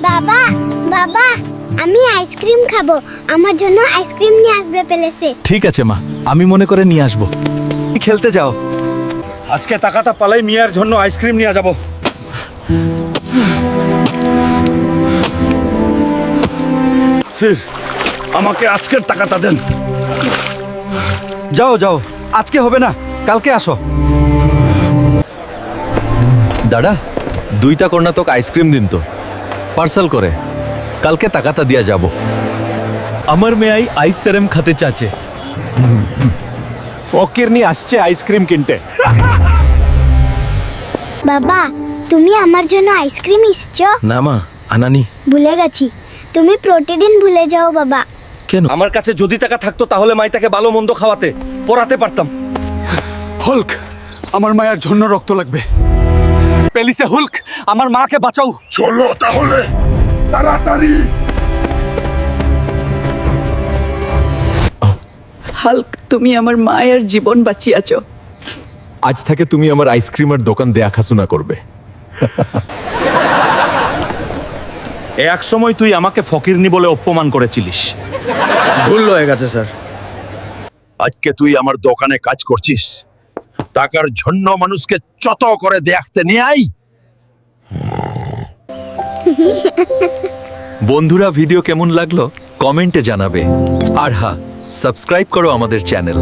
বাবা বাবা আমি আইসক্রিম খাবো, আমার জন্য আইসক্রিম নিয়ে আসবে পেলেছে। ঠিক আছে মা, আমি মনে করে নিয়ে আসবো। খেলতে যাও। আজকে টাকাটা পালাই মিয়ার জন্য আইসক্রিম নিয়ে যাব। স্যার, আমাকে আজকের টাকাটা দেন। যাও যাও, আজকে হবে না, কালকে আসো। দাদা, 2টা কর্ণাটক আইসক্রিম দিন তো, পার্সেল করে। কালকে টাকাটা দিয়া যাব। আমার মেয়ে আইসক্রিম খেতে চাচ্ছে। ফকির নিয়ে আসছে আইসক্রিম কিনতে। বাবা তুমি আমার জন্য আইসক্রিম ইসছো? না মা, আনানি। ভুলে গেছি, তুমি প্রতিদিন ভুলে যাও বাবা। কেন? আমার কাছে যদি টাকা থাকতো তাহলে মাইটাকে ভালো মন্দ খাওয়াতে পড়াতে পারতাম। হুল্ক, আমার মায়ের জন্য রক্ত লাগবে। পেলিসে হুল্ক, আমার মাকে বাঁচাও। চলো তাহলে তাড়াতাড়ি। হাল্ক, তুমি আমার মায়ের জীবন বাঁচিয়েছো। আজ থেকে তুমি আমার আইসক্রিমের দোকান দেখাশোনা করবে। এক সময় তুই আমাকে ফকিরনি বলে অপমান করেছিলিস। ভুল হয়ে গেছে স্যার। আজকে তুই আমার দোকানে কাজ করছিস, টাকার জন্য মানুষকে চত করে দেখতে নিয়ে আই। বন্ধুরা, ভিডিও কেমন লাগলো কমেন্টে জানাবে। আর হ্যাঁ, সাবস্ক্রাইব করো আমাদের চ্যানেল।